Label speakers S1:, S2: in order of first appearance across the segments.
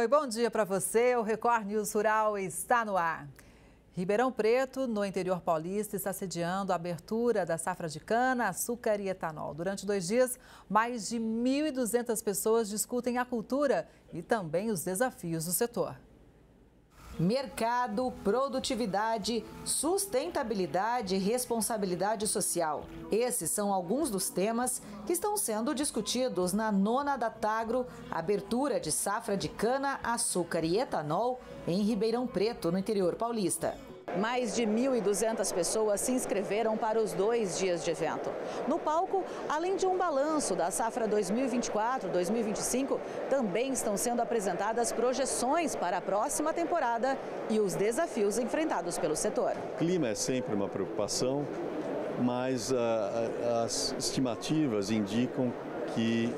S1: Oi, bom dia para você. O Record News Rural está no ar. Ribeirão Preto, no interior paulista, está sediando a abertura da safra de cana, açúcar e etanol. Durante 2 dias, mais de 1.200 pessoas discutem a cultura e também os desafios do setor.
S2: Mercado, produtividade, sustentabilidade e responsabilidade social. Esses são alguns dos temas que estão sendo discutidos na 9ª Datagro, abertura de safra de cana, açúcar e etanol em Ribeirão Preto, no interior paulista. Mais de 1.200 pessoas se inscreveram para os 2 dias de evento. No palco, além de um balanço da safra 2024-2025, também estão sendo apresentadas projeções para a próxima temporada e os desafios enfrentados pelo setor.
S3: O clima é sempre uma preocupação, mas as estimativas indicam que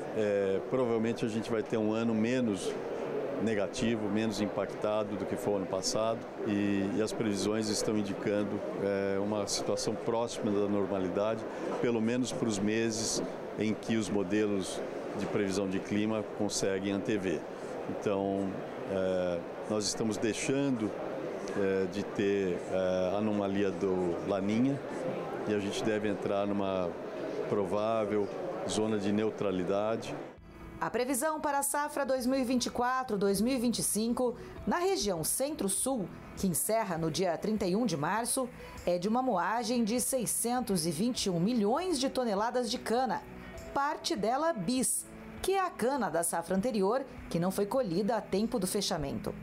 S3: provavelmente a gente vai ter um ano menos negativo, menos impactado do que foi o ano passado e as previsões estão indicando uma situação próxima da normalidade, pelo menos para os meses em que os modelos de previsão de clima conseguem antever. Então, nós estamos deixando de ter a anomalia do Laninha e a gente deve entrar numa provável zona de neutralidade.
S2: A previsão para a safra 2024-2025 na região Centro-Sul, que encerra no dia 31 de março, é de uma moagem de 621 milhões de toneladas de cana, parte dela bis, que é a cana da safra anterior que não foi colhida a tempo do fechamento.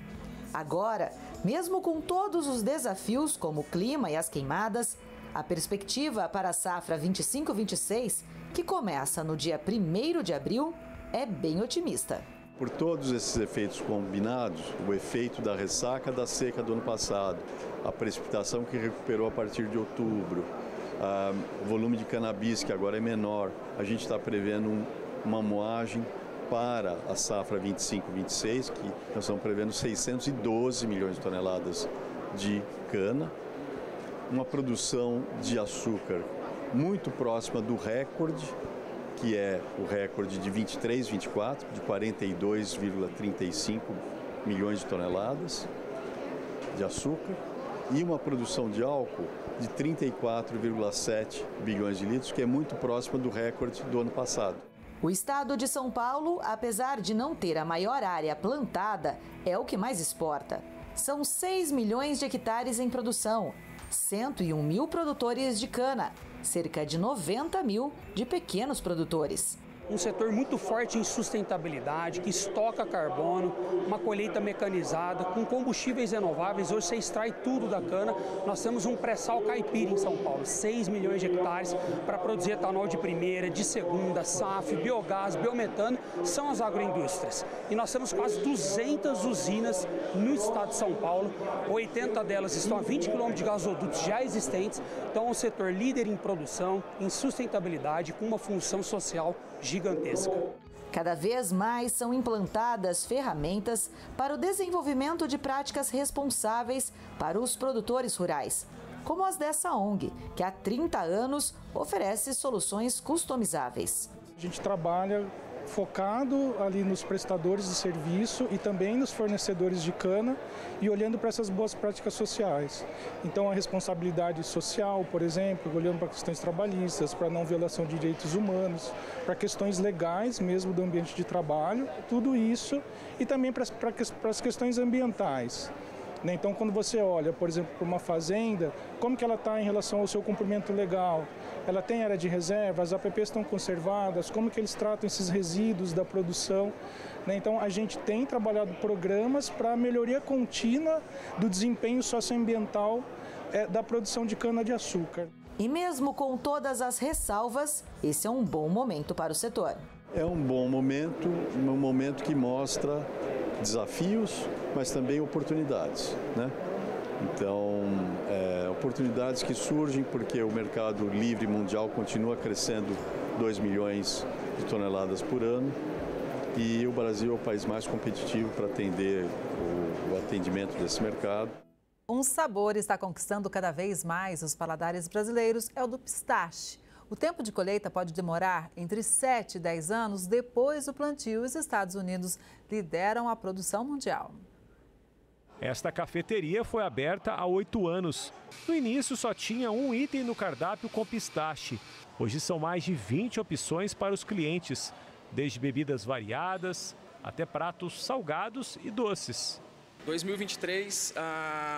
S2: Agora, mesmo com todos os desafios como o clima e as queimadas, a perspectiva para a safra 25-26, que começa no dia 1º de abril, é bem otimista.
S3: Por todos esses efeitos combinados, o efeito da ressaca da seca do ano passado, a precipitação que recuperou a partir de outubro, o volume de cannabis que agora é menor, a gente está prevendo uma moagem para a safra 25-26, que nós estamos prevendo 612 milhões de toneladas de cana, uma produção de açúcar muito próxima do recorde, que é o recorde de 23-24, de 42,35 milhões de toneladas de açúcar, e uma produção de álcool de 34,7 bilhões de litros, que é muito próxima do recorde do ano passado.
S2: O estado de São Paulo, apesar de não ter a maior área plantada, é o que mais exporta. São 6 milhões de hectares em produção, 101 mil produtores de cana, cerca de 90 mil de pequenos produtores.
S4: Um setor muito forte em sustentabilidade, que estoca carbono, uma colheita mecanizada, com combustíveis renováveis. Hoje você extrai tudo da cana. Nós temos um pré-sal caipira em São Paulo, 6 milhões de hectares para produzir etanol de primeira, de segunda, SAF, biogás, biometano, são as agroindústrias. E nós temos quase 200 usinas no estado de São Paulo, 80 delas estão a 20 quilômetros de gasodutos já existentes. Então é um setor líder em produção, em sustentabilidade, com uma função social gigantesca.
S2: Cada vez mais são implantadas ferramentas para o desenvolvimento de práticas responsáveis para os produtores rurais, como as dessa ONG, que há 30 anos oferece soluções customizáveis.
S5: A gente trabalha focado ali nos prestadores de serviço e também nos fornecedores de cana e olhando para essas boas práticas sociais. Então a responsabilidade social, por exemplo, olhando para questões trabalhistas, para não violação de direitos humanos, para questões legais mesmo do ambiente de trabalho, tudo isso, e também para as questões ambientais. Então, quando você olha, por exemplo, para uma fazenda, como que ela está em relação ao seu cumprimento legal? Ela tem área de reserva, as APPs estão conservadas, como que eles tratam esses resíduos da produção? Então, a gente tem trabalhado programas para a melhoria contínua do desempenho socioambiental da produção de cana-de-açúcar.
S2: E mesmo com todas as ressalvas, esse é um bom momento para o setor.
S3: É um bom momento, um momento que mostra desafios, mas também oportunidades, né? Então, oportunidades que surgem porque o mercado livre mundial continua crescendo 2 milhões de toneladas por ano e o Brasil é o país mais competitivo para atender o atendimento desse mercado.
S1: Um sabor está conquistando cada vez mais os paladares brasileiros, é o do pistache. O tempo de colheita pode demorar entre 7 e 10 anos depois do plantio. Os Estados Unidos lideram a produção mundial.
S6: Esta cafeteria foi aberta há 8 anos. No início só tinha um item no cardápio com pistache. Hoje são mais de 20 opções para os clientes, desde bebidas variadas até pratos salgados e doces.
S7: Em 2023,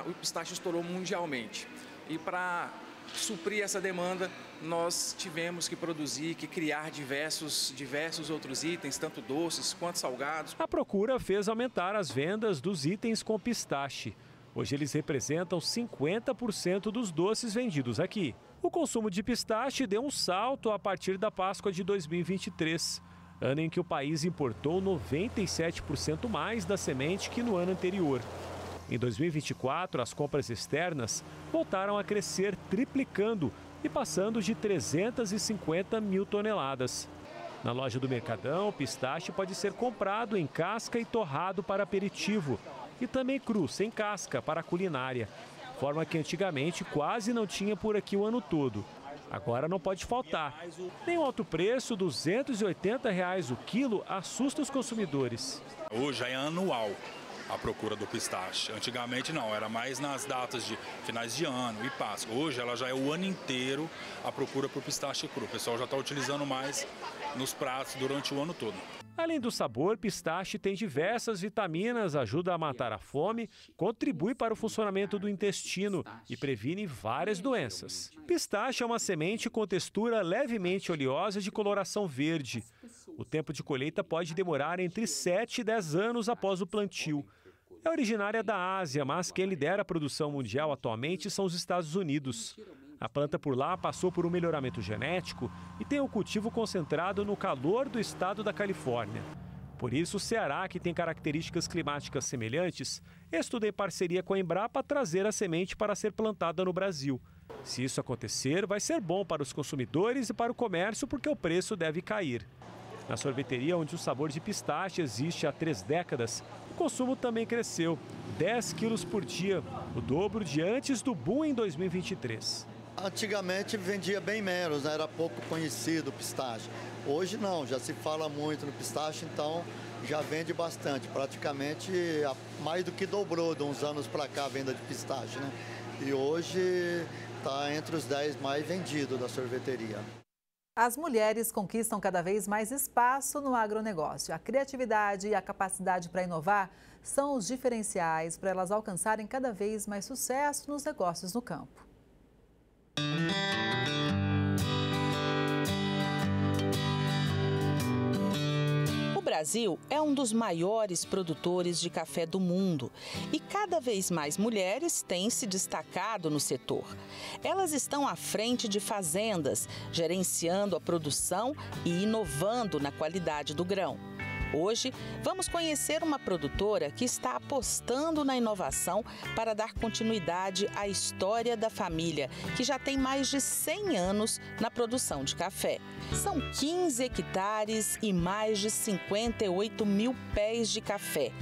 S7: o pistache estourou mundialmente. E para suprir essa demanda, nós tivemos que produzir, que criar diversos outros itens, tanto doces quanto salgados.
S6: A procura fez aumentar as vendas dos itens com pistache. Hoje eles representam 50% dos doces vendidos aqui. O consumo de pistache deu um salto a partir da Páscoa de 2023, ano em que o país importou 97% mais da semente que no ano anterior. Em 2024, as compras externas voltaram a crescer, triplicando e passando de 350 mil toneladas. Na loja do Mercadão, o pistache pode ser comprado em casca e torrado para aperitivo, e também cru, sem casca, para a culinária, forma que antigamente quase não tinha por aqui o ano todo. Agora não pode faltar. Nem o alto preço, R$ 280 o quilo, assusta os consumidores.
S8: Hoje é anual a procura do pistache. Antigamente não, era mais nas datas de finais de ano e Páscoa. Hoje ela já é o ano inteiro a procura por pistache cru. O pessoal já está utilizando mais nos pratos durante o ano todo.
S6: Além do sabor, pistache tem diversas vitaminas, ajuda a matar a fome, contribui para o funcionamento do intestino e previne várias doenças. Pistache é uma semente com textura levemente oleosa de coloração verde. O tempo de colheita pode demorar entre 7 e 10 anos após o plantio. É originária da Ásia, mas quem lidera a produção mundial atualmente são os Estados Unidos. A planta por lá passou por um melhoramento genético e tem o cultivo concentrado no calor do estado da Califórnia. Por isso, o Ceará, que tem características climáticas semelhantes, estuda em parceria com a Embrapa trazer a semente para ser plantada no Brasil. Se isso acontecer, vai ser bom para os consumidores e para o comércio, porque o preço deve cair. Na sorveteria, onde o sabor de pistache existe há 3 décadas, o consumo também cresceu, 10 quilos por dia, o dobro de antes do boom em 2023.
S9: Antigamente vendia bem menos, né? Era pouco conhecido o pistache. Hoje não, já se fala muito no pistache, então já vende bastante. Praticamente mais do que dobrou de uns anos para cá a venda de pistache, né? E hoje está entre os 10 mais vendidos da sorveteria.
S1: As mulheres conquistam cada vez mais espaço no agronegócio. A criatividade e a capacidade para inovar são os diferenciais para elas alcançarem cada vez mais sucesso nos negócios no campo.
S10: O Brasil é um dos maiores produtores de café do mundo e cada vez mais mulheres têm se destacado no setor. Elas estão à frente de fazendas, gerenciando a produção e inovando na qualidade do grão. Hoje, vamos conhecer uma produtora que está apostando na inovação para dar continuidade à história da família, que já tem mais de 100 anos na produção de café. São 15 hectares e mais de 58 mil pés de café.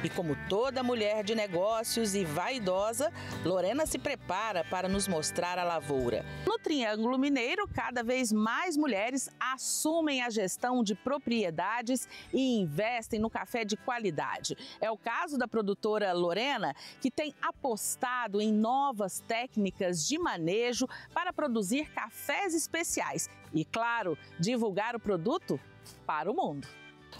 S10: E como toda mulher de negócios e vaidosa, Lorena se prepara para nos mostrar a lavoura. No Triângulo Mineiro, cada vez mais mulheres assumem a gestão de propriedades e investem no café de qualidade. É o caso da produtora Lorena, que tem apostado em novas técnicas de manejo para produzir cafés especiais e, claro, divulgar o produto para o mundo.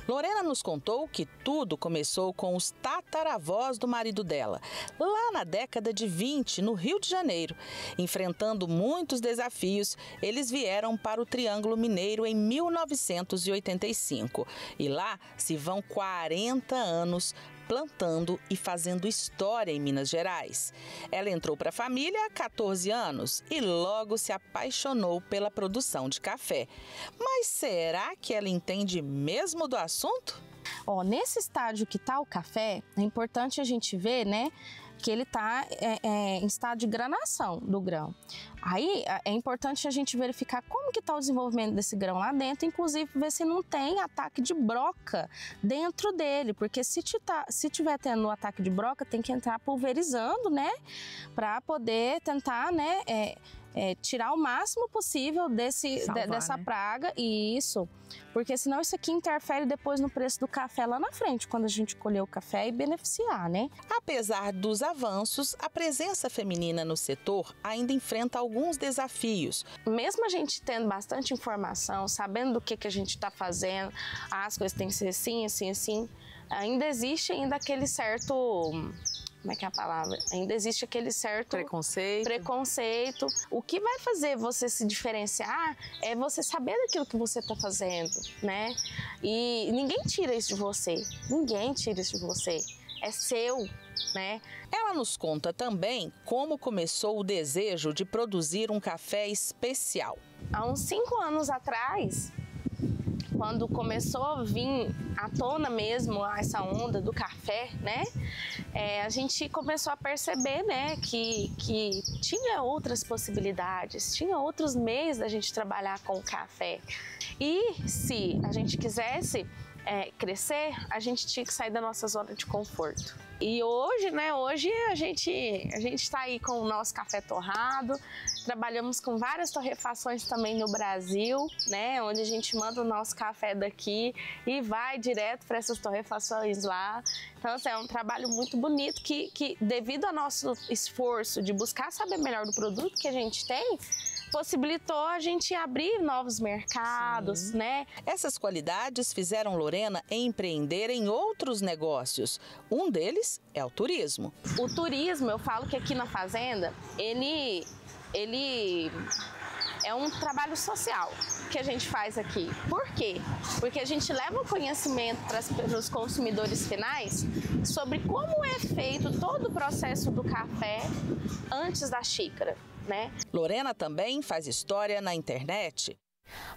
S10: Lorena nos contou que tudo começou com os tataravós do marido dela, lá na década de 20, no Rio de Janeiro. Enfrentando muitos desafios, eles vieram para o Triângulo Mineiro em 1985. E lá se vão 40 anos plantando e fazendo história em Minas Gerais. Ela entrou para a família há 14 anos e logo se apaixonou pela produção de café. Mas será que ela entende mesmo do assunto?
S11: Nesse estágio que está o café, é importante a gente ver, né, que ele está em estado de granação do grão. Aí é importante a gente verificar como que está o desenvolvimento desse grão lá dentro, inclusive ver se não tem ataque de broca dentro dele, porque se tiver tendo um ataque de broca, tem que entrar pulverizando, né, para poder tentar, né, tirar o máximo possível dessa praga, e isso, porque senão isso aqui interfere depois no preço do café lá na frente, quando a gente colher o café e beneficiar, né?
S10: Apesar dos avanços, a presença feminina no setor ainda enfrenta alguns desafios.
S11: Mesmo a gente tendo bastante informação, sabendo do que a gente está fazendo, as coisas têm que ser assim, assim, assim, ainda existe aquele certo... Como é que é a palavra? Ainda existe aquele certo preconceito. O que vai fazer você se diferenciar é você saber daquilo que você está fazendo, né? E ninguém tira isso de você. Ninguém tira isso de você. É seu, né?
S10: Ela nos conta também como começou o desejo de produzir um café especial.
S11: Há uns 5 anos atrás, quando começou a vir à tona mesmo essa onda do café, né? A gente começou a perceber, né, que tinha outras possibilidades, tinha outros meios da gente trabalhar com o café. E se a gente quisesse crescer, a gente tinha que sair da nossa zona de conforto. E hoje, né, a gente está aí com o nosso café torrado, trabalhamos com várias torrefações também no Brasil, né, onde a gente manda o nosso café daqui e vai direto para essas torrefações lá. Então, assim, é um trabalho muito bonito que devido ao nosso esforço de buscar saber melhor do produto que a gente tem, possibilitou a gente abrir novos mercados, né?
S10: Essas qualidades fizeram Lorena empreender em outros negócios. Um deles é o turismo.
S11: O turismo, eu falo que aqui na fazenda, ele é um trabalho social que a gente faz aqui. Por quê? Porque a gente leva o conhecimento para os consumidores finais sobre como é feito todo o processo do café antes da xícara, né?
S10: Lorena também faz história na internet.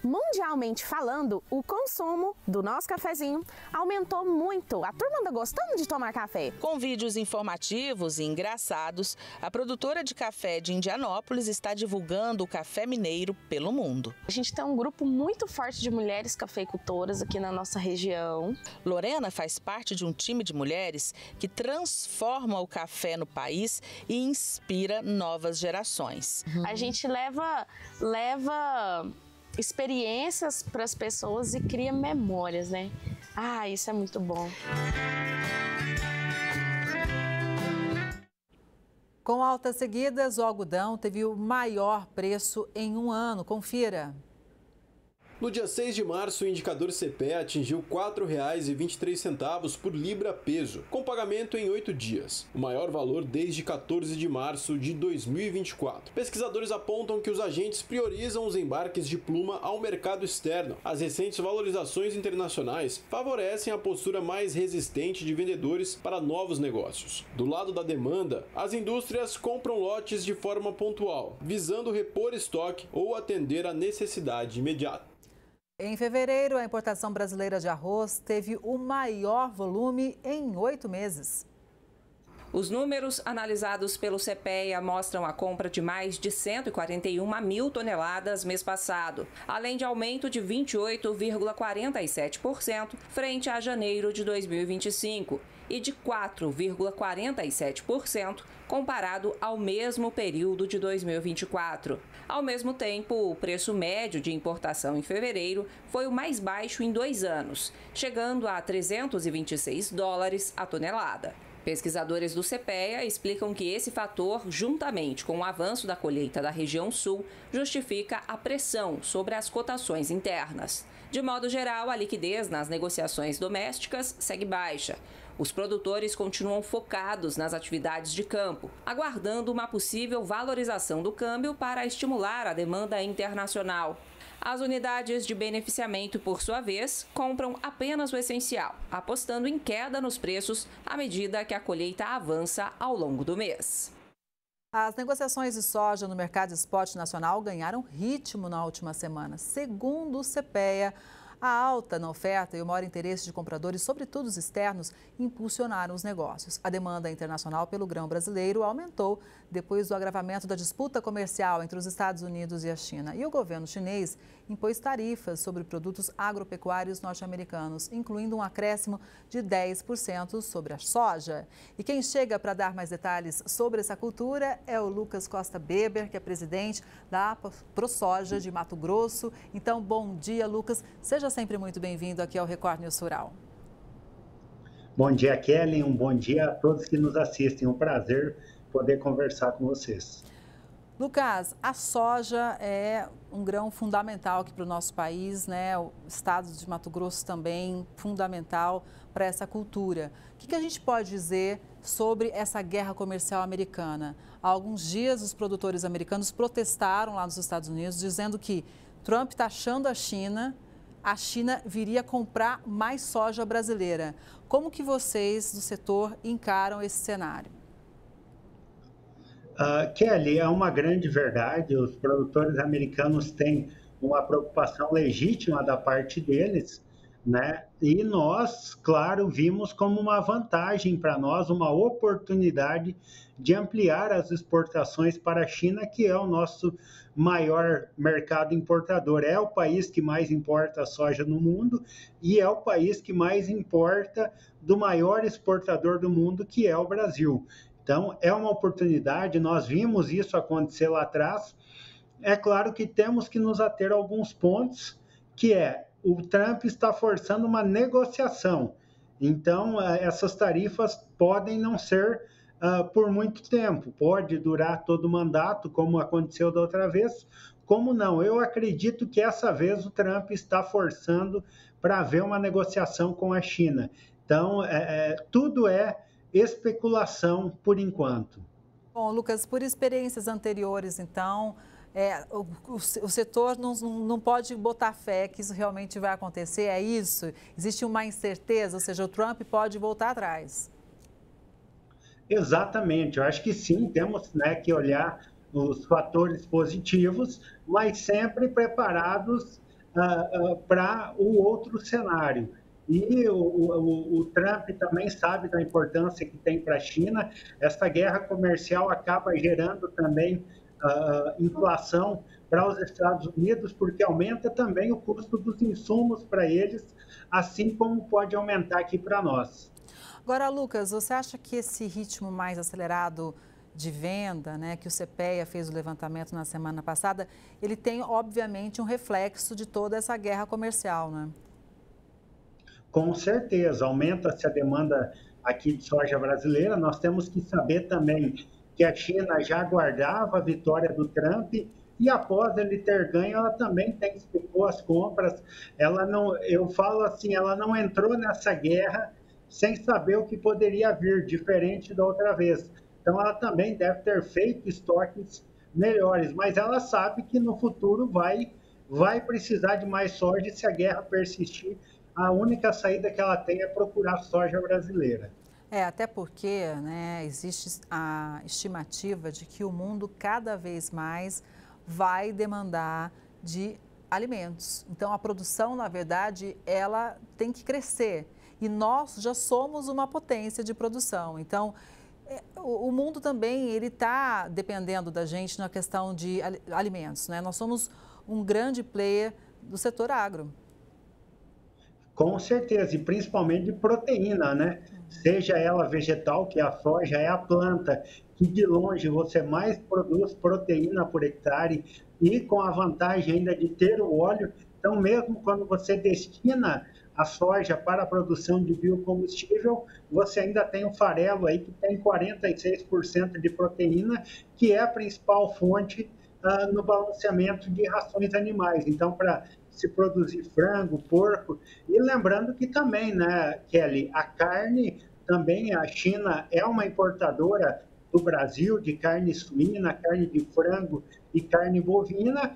S11: Mundialmente falando, o consumo do nosso cafezinho aumentou muito. A turma anda gostando de tomar café.
S10: Com vídeos informativos e engraçados, a produtora de café de Indianópolis está divulgando o café mineiro pelo mundo.
S11: A gente tem um grupo muito forte de mulheres cafeicultoras aqui na nossa região.
S10: Lorena faz parte de um time de mulheres que transforma o café no país e inspira novas gerações.
S11: A gente leva experiências para as pessoas e cria memórias, né? Ah, isso é muito bom.
S1: Com altas seguidas, o algodão teve o maior preço em um ano. Confira.
S12: No dia 6 de março, o indicador CPE atingiu R$ 4,23 por libra peso, com pagamento em 8 dias, o maior valor desde 14 de março de 2024. Pesquisadores apontam que os agentes priorizam os embarques de pluma ao mercado externo. As recentes valorizações internacionais favorecem a postura mais resistente de vendedores para novos negócios. Do lado da demanda, as indústrias compram lotes de forma pontual, visando repor estoque ou atender à necessidade imediata.
S1: Em fevereiro, a importação brasileira de arroz teve o maior volume em 8 meses.
S13: Os números analisados pelo CPEA mostram a compra de mais de 141 mil toneladas mês passado, além de aumento de 28,47% frente a janeiro de 2025 e de 4,47% comparado ao mesmo período de 2024. Ao mesmo tempo, o preço médio de importação em fevereiro foi o mais baixo em 2 anos, chegando a $326 a tonelada. Pesquisadores do CPEA explicam que esse fator, juntamente com o avanço da colheita da região sul, justifica a pressão sobre as cotações internas. De modo geral, a liquidez nas negociações domésticas segue baixa. Os produtores continuam focados nas atividades de campo, aguardando uma possível valorização do câmbio para estimular a demanda internacional. As unidades de beneficiamento, por sua vez, compram apenas o essencial, apostando em queda nos preços à medida que a colheita avança ao longo do mês.
S1: As negociações de soja no mercado spot nacional ganharam ritmo na última semana. Segundo o CPEA, A alta na oferta e o maior interesse de compradores, sobretudo os externos, impulsionaram os negócios. A demanda internacional pelo grão brasileiro aumentou depois do agravamento da disputa comercial entre os Estados Unidos e a China. E o governo chinês impôs tarifas sobre produtos agropecuários norte-americanos, incluindo um acréscimo de 10% sobre a soja. E quem chega para dar mais detalhes sobre essa cultura é o Lucas Costa Beber, que é presidente da ProSoja de Mato Grosso. Então, bom dia, Lucas. Seja sempre muito bem-vindo aqui ao Record News Rural.
S14: Bom dia, Kelly. Um bom dia a todos que nos assistem. Um prazer poder conversar com vocês.
S1: Lucas, a soja é um grão fundamental aqui para o nosso país, né? O estado de Mato Grosso também fundamental para essa cultura. O que a gente pode dizer sobre essa guerra comercial americana? Há alguns dias, os produtores americanos protestaram lá nos Estados Unidos, dizendo que Trump está taxando a China viria comprar mais soja brasileira. Como que vocês do setor encaram esse cenário?
S14: Kelly, é uma grande verdade. Os produtores americanos têm uma preocupação legítima da parte deles, né? E nós, claro, vimos como uma vantagem para nós, uma oportunidade de ampliar as exportações para a China, que é o nosso maior mercado importador. É o país que mais importa soja no mundo e é o país que mais importa do maior exportador do mundo, que é o Brasil. Então, é uma oportunidade, nós vimos isso acontecer lá atrás. É claro que temos que nos ater a alguns pontos, que é o Trump está forçando uma negociação. Então, essas tarifas podem não ser por muito tempo, pode durar todo o mandato, como aconteceu da outra vez, como não. Eu acredito que essa vez o Trump está forçando para haver uma negociação com a China. Então, tudo é especulação por enquanto.
S1: Bom, Lucas, por experiências anteriores, então, o setor não pode botar fé que isso realmente vai acontecer, é isso? Existe uma incerteza, ou seja, o Trump pode voltar atrás.
S14: Exatamente, eu acho que sim, temos, né, que olhar os fatores positivos, mas sempre preparados para o outro cenário. E o Trump também sabe da importância que tem para a China. Essa guerra comercial acaba gerando também inflação para os Estados Unidos, porque aumenta também o custo dos insumos para eles, assim como pode aumentar aqui para nós.
S1: Agora, Lucas, você acha que esse ritmo mais acelerado de venda, né, que o CPEA fez o levantamento na semana passada, ele tem, obviamente, um reflexo de toda essa guerra comercial, né?
S14: Com certeza, aumenta-se a demanda aqui de soja brasileira. Nós temos que saber também que a China já aguardava a vitória do Trump e após ele ter ganho, ela também intensificou as compras. Ela não, eu falo assim, ela não entrou nessa guerra sem saber o que poderia vir, diferente da outra vez. Então, ela também deve ter feito estoques melhores, mas ela sabe que no futuro vai precisar de mais soja e se a guerra persistir, a única saída que ela tem é procurar soja brasileira.
S1: Até porque, né, existe a estimativa de que o mundo cada vez mais vai demandar de alimentos. Então, a produção, na verdade, ela tem que crescer. E nós já somos uma potência de produção. Então, o mundo também ele está dependendo da gente na questão de alimentos, né? Nós somos um grande player do setor agro.
S14: Com certeza, e principalmente de proteína, né? Seja ela vegetal, que a soja é a planta que de longe você mais produz proteína por hectare e com a vantagem ainda de ter o óleo. Então, mesmo quando você destina a soja para a produção de biocombustível, você ainda tem o farelo aí que tem 46% de proteína, que é a principal fonte no balanceamento de rações animais. Então, para se produzir frango, porco, e lembrando que também, né, Kelly, a carne, também a China é uma importadora do Brasil de carne suína, carne de frango e carne bovina,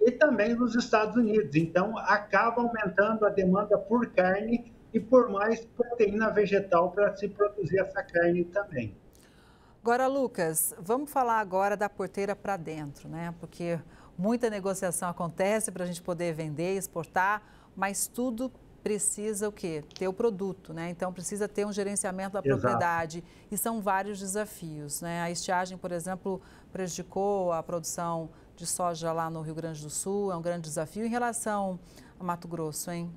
S14: e também dos Estados Unidos. Então, acaba aumentando a demanda por carne e por mais proteína vegetal para se produzir essa carne também.
S1: Agora, Lucas, vamos falar agora da porteira para dentro, né? Porque muita negociação acontece para a gente poder vender, exportar, mas tudo precisa o quê? Ter o produto, né? Então precisa ter um gerenciamento da propriedade. E são vários desafios, né? A estiagem, por exemplo, prejudicou a produção de soja lá no Rio Grande do Sul, é um grande desafio. Em relação a Mato Grosso, hein?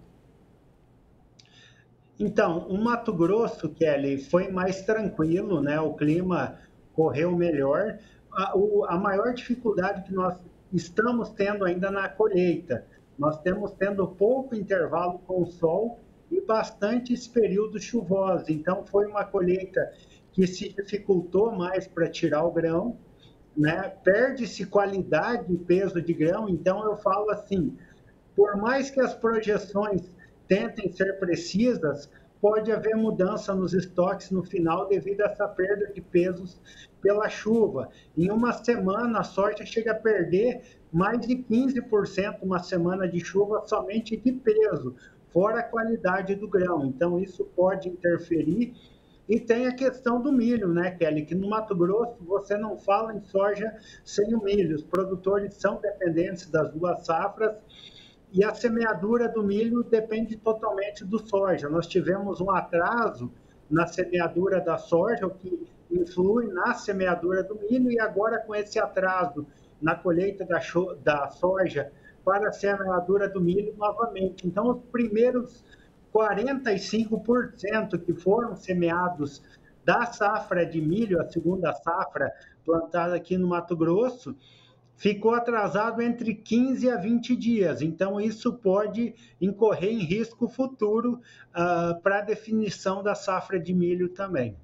S14: Então, o Mato Grosso, Kelly, foi mais tranquilo, né? O clima correu melhor. A maior dificuldade que nós estamos tendo ainda na colheita. Nós temos tendo pouco intervalo com o sol e bastantes períodos chuvosos. Então, foi uma colheita que se dificultou mais para tirar o grão, né? Perde-se qualidade e peso de grão. Então, eu falo assim, por mais que as projeções tentem ser precisas, pode haver mudança nos estoques no final devido a essa perda de pesos pela chuva. Em uma semana, a soja chega a perder mais de 15% uma semana de chuva somente de peso, fora a qualidade do grão. Então, isso pode interferir. E tem a questão do milho, né, Kelly? Que no Mato Grosso você não fala em soja sem o milho. Os produtores são dependentes das duas safras e a semeadura do milho depende totalmente do soja. Nós tivemos um atraso na semeadura da soja, o que influi na semeadura do milho, e agora com esse atraso na colheita da soja para a semeadura do milho novamente. Então, os primeiros 45% que foram semeados da safra de milho, a segunda safra plantada aqui no Mato Grosso, ficou atrasado entre 15 a 20 dias. Então, isso pode incorrer em risco futuro para a definição da safra de milho também.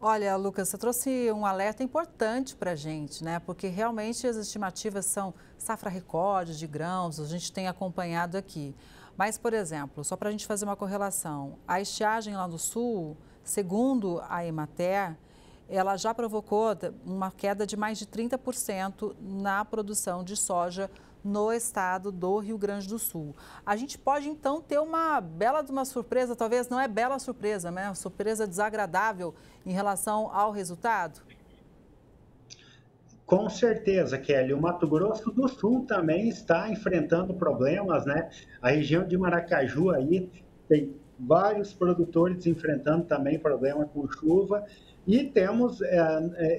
S1: Olha, Lucas, você trouxe um alerta importante para a gente, né? Porque realmente as estimativas são safra recorde de grãos, a gente tem acompanhado aqui. Mas, por exemplo, só para a gente fazer uma correlação, a estiagem lá no sul, segundo a Emater, ela já provocou uma queda de mais de 30% na produção de soja no estado do Rio Grande do Sul. A gente pode, então, ter uma bela de uma surpresa, talvez não é bela surpresa, né? Uma surpresa desagradável em relação ao resultado?
S14: Com certeza, Kelly. O Mato Grosso do Sul também está enfrentando problemas, né? A região de Maracaju aí tem vários produtores enfrentando também problema com chuva e temos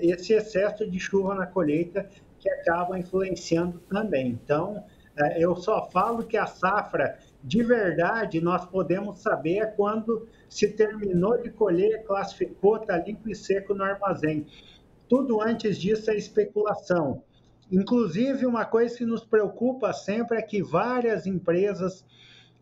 S14: esse excesso de chuva na colheita que acaba influenciando também. Então, eu só falo que a safra, de verdade, nós podemos saber quando se terminou de colher, classificou, está limpo e seco no armazém. Tudo antes disso é especulação. Inclusive, uma coisa que nos preocupa sempre é que várias empresas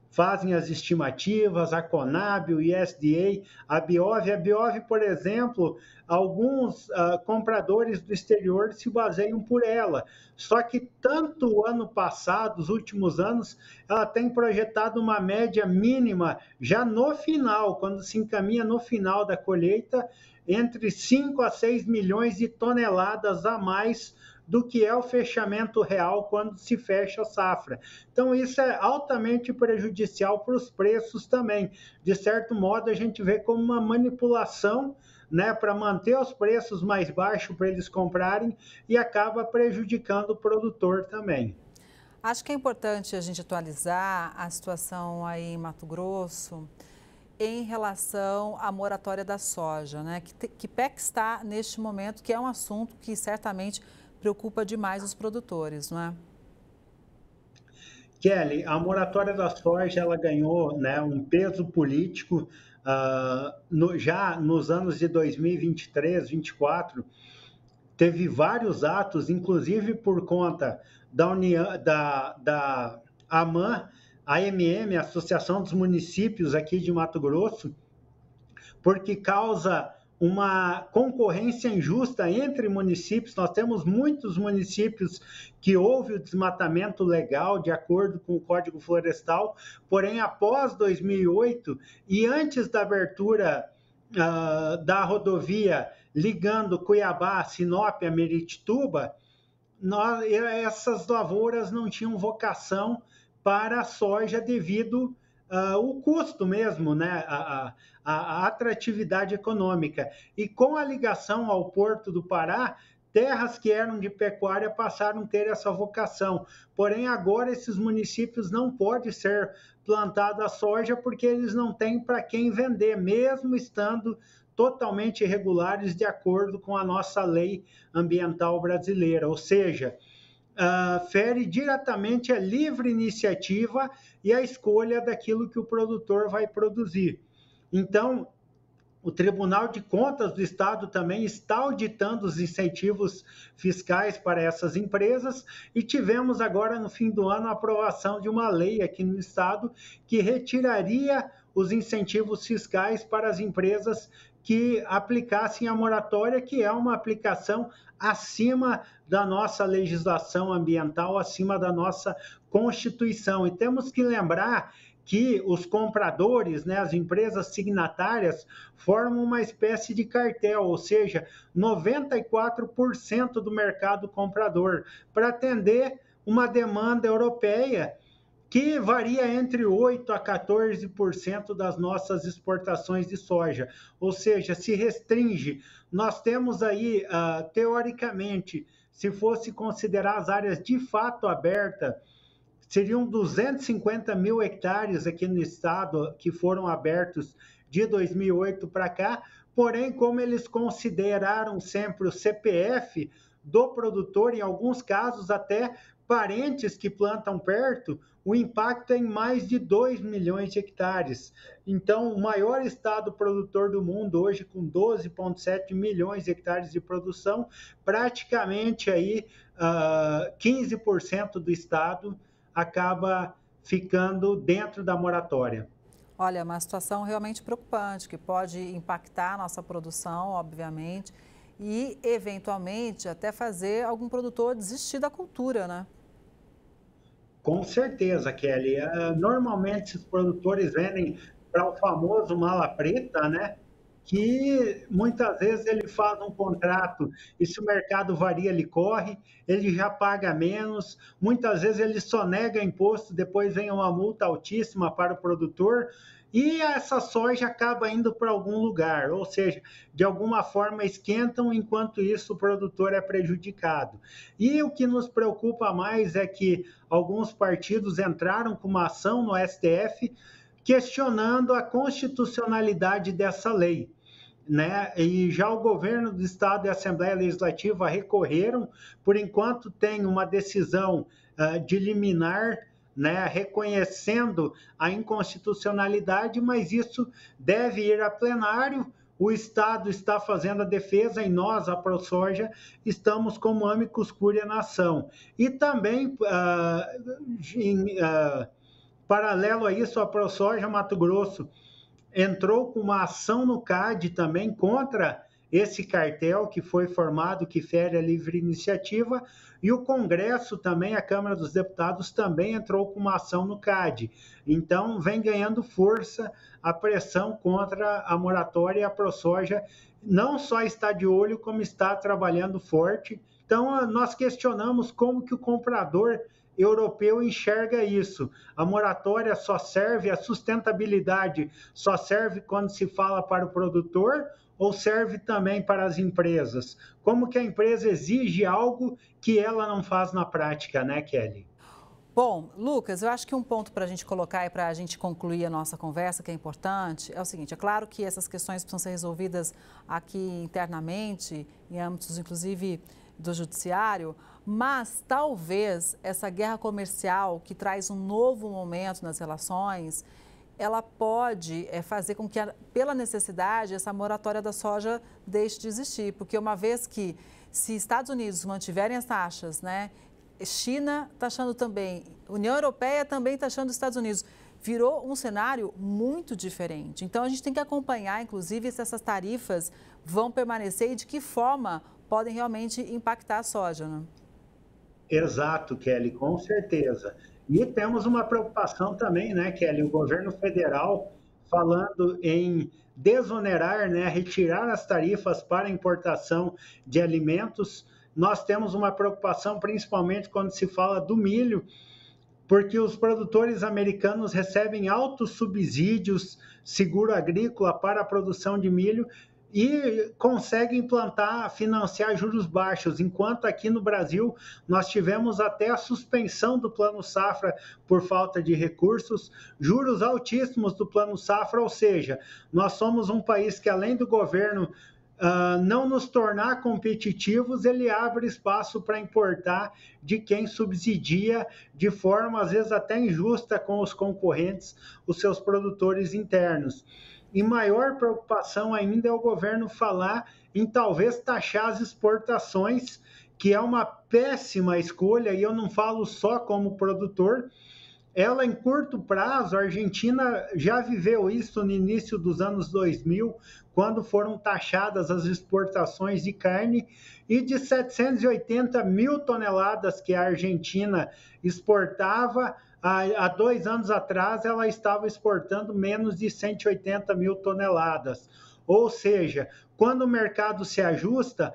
S14: fazem as estimativas, a Conab, o USDA, a Biov, por exemplo, alguns compradores do exterior se baseiam por ela. Só que tanto o ano passado, os últimos anos, ela tem projetado uma média mínima já no final, quando se encaminha no final da colheita, entre 5 a 6 milhões de toneladas a mais do que é o fechamento real quando se fecha a safra. Então, isso é altamente prejudicial para os preços também. De certo modo, a gente vê como uma manipulação, né, para manter os preços mais baixos para eles comprarem e acaba prejudicando o produtor também.
S1: Acho que é importante a gente atualizar a situação aí em Mato Grosso em relação à moratória da soja, né? Que pé que está neste momento, que é um assunto que certamente preocupa demais os produtores, não é?
S14: Kelly, a moratória da soja ela ganhou, né, um peso político já nos anos de 2023, 2024, teve vários atos, inclusive por conta da União, da AMAN, AMM, Associação dos Municípios aqui de Mato Grosso, porque causa uma concorrência injusta entre municípios. Nós temos muitos municípios que houve o desmatamento legal de acordo com o Código Florestal, porém após 2008 e antes da abertura da rodovia ligando Cuiabá, Sinop a Meritituba, essas lavouras não tinham vocação para a soja devido o custo mesmo, né? A atratividade econômica. E com a ligação ao Porto do Pará, terras que eram de pecuária passaram a ter essa vocação. Porém, agora esses municípios não podem ser plantada a soja porque eles não têm para quem vender, mesmo estando totalmente irregulares de acordo com a nossa lei ambiental brasileira. Ou seja, fere diretamente a livre iniciativa e a escolha daquilo que o produtor vai produzir. Então, o Tribunal de Contas do Estado também está auditando os incentivos fiscais para essas empresas e tivemos agora no fim do ano a aprovação de uma lei aqui no Estado que retiraria os incentivos fiscais para as empresas que aplicassem a moratória, que é uma aplicação acima da nossa legislação ambiental, acima da nossa Constituição. E temos que lembrar que os compradores, né, as empresas signatárias, formam uma espécie de cartel, ou seja, 94% do mercado comprador, para atender uma demanda europeia que varia entre 8% a 14% das nossas exportações de soja. Ou seja, se restringe. Nós temos aí, teoricamente, se fosse considerar as áreas de fato abertas, seriam 250 mil hectares aqui no estado que foram abertos de 2008 para cá, porém, como eles consideraram sempre o CPF do produtor, em alguns casos até parentes que plantam perto, o impacto é em mais de 2 milhões de hectares. Então, o maior estado produtor do mundo hoje, com 12,7 milhões de hectares de produção, praticamente aí 15% do estado acaba ficando dentro da moratória.
S1: Olha, uma situação realmente preocupante, que pode impactar a nossa produção, obviamente, e, eventualmente, até fazer algum produtor desistir da cultura, né?
S14: Com certeza, Kelly. Normalmente, os produtores vendem para o famoso mala preta, né? Que muitas vezes ele faz um contrato e se o mercado varia, ele corre, ele já paga menos, muitas vezes ele só nega imposto, depois vem uma multa altíssima para o produtor e essa soja acaba indo para algum lugar, ou seja, de alguma forma esquentam, enquanto isso o produtor é prejudicado. E o que nos preocupa mais é que alguns partidos entraram com uma ação no STF questionando a constitucionalidade dessa lei. Né? E já o governo do estado e a Assembleia Legislativa recorreram, por enquanto tem uma decisão de liminar, né, reconhecendo a inconstitucionalidade, mas isso deve ir a plenário. O estado está fazendo a defesa e nós, a ProSoja, estamos como amicus curiae na ação. E também, paralelo a isso, a ProSoja Mato Grosso entrou com uma ação no CAD também contra esse cartel que foi formado, que fere a livre iniciativa, e o Congresso também, a Câmara dos Deputados, também entrou com uma ação no CAD. Então, vem ganhando força a pressão contra a moratória, e a ProSoja não só está de olho, como está trabalhando forte. Então, nós questionamos como que o comprador europeu enxerga isso. A moratória só serve, a sustentabilidade só serve quando se fala para o produtor ou serve também para as empresas? Como que a empresa exige algo que ela não faz na prática, né, Kelly?
S1: Bom, Lucas, eu acho que um ponto para a gente colocar e para a gente concluir a nossa conversa, que é importante, é o seguinte: é claro que essas questões precisam ser resolvidas aqui internamente, em âmbitos, inclusive, do judiciário, mas talvez essa guerra comercial que traz um novo momento nas relações, ela pode fazer com que, pela necessidade, essa moratória da soja deixe de existir. Porque uma vez que, se Estados Unidos mantiverem as taxas, né, China taxando também, União Europeia também taxando os Estados Unidos, virou um cenário muito diferente. Então, a gente tem que acompanhar, inclusive, se essas tarifas vão permanecer e de que forma podem realmente impactar a soja, né?
S14: Exato, Kelly, com certeza. E temos uma preocupação também, né, Kelly? O governo federal falando em desonerar, né, retirar as tarifas para importação de alimentos. Nós temos uma preocupação principalmente quando se fala do milho, porque os produtores americanos recebem altos subsídios, seguro agrícola para a produção de milho, e consegue implantar, financiar juros baixos, enquanto aqui no Brasil nós tivemos até a suspensão do Plano Safra por falta de recursos, juros altíssimos do Plano Safra, ou seja, nós somos um país que, além do governo não nos tornar competitivos, ele abre espaço para importar de quem subsidia de forma, às vezes, até injusta com os concorrentes, os seus produtores internos. E maior preocupação ainda é o governo falar em talvez taxar as exportações, que é uma péssima escolha, e eu não falo só como produtor. Ela, em curto prazo, a Argentina já viveu isso no início dos anos 2000, quando foram taxadas as exportações de carne, e de 780 mil toneladas que a Argentina exportava, há 2 anos atrás ela estava exportando menos de 180 mil toneladas. Ou seja, quando o mercado se ajusta,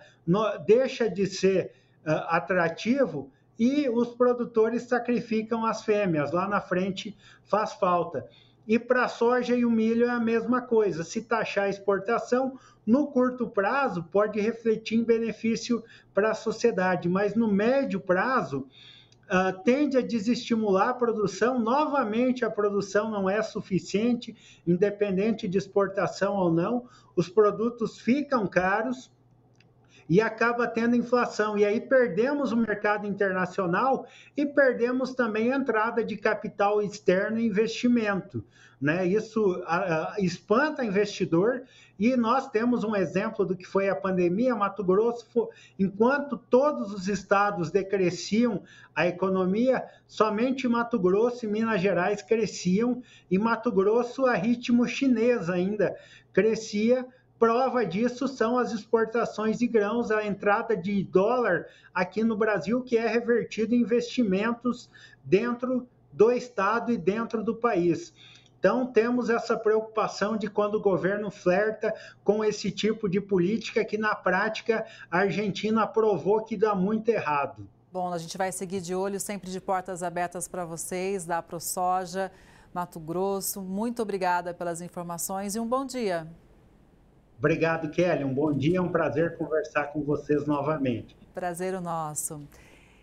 S14: deixa de ser atrativo, e os produtores sacrificam as fêmeas, lá na frente faz falta. E para a soja e o milho é a mesma coisa, se taxar a exportação, no curto prazo pode refletir em benefício para a sociedade, mas no médio prazo tende a desestimular a produção. Novamente, a produção não é suficiente, independente de exportação ou não, os produtos ficam caros, e acaba tendo inflação. E aí perdemos o mercado internacional e perdemos também a entrada de capital externo e investimento, né? Isso espanta investidor, e nós temos um exemplo do que foi a pandemia. Mato Grosso, enquanto todos os estados decresciam a economia, somente Mato Grosso e Minas Gerais cresciam, e Mato Grosso a ritmo chinês ainda crescia. Prova disso são as exportações de grãos, a entrada de dólar aqui no Brasil, que é revertido em investimentos dentro do estado e dentro do país. Então, temos essa preocupação de quando o governo flerta com esse tipo de política que, na prática, a Argentina provou que dá muito errado.
S1: Bom, a gente vai seguir de olho, sempre de portas abertas para vocês, da ProSoja, Mato Grosso. Muito obrigada pelas informações e um bom dia.
S14: Obrigado, Kelly. Um bom dia, é um prazer conversar com vocês novamente.
S1: Prazer o nosso.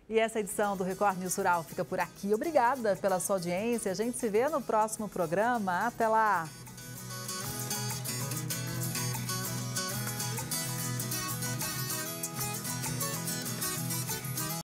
S1: E essa edição do Record News Rural fica por aqui. Obrigada pela sua audiência. A gente se vê no próximo programa. Até lá!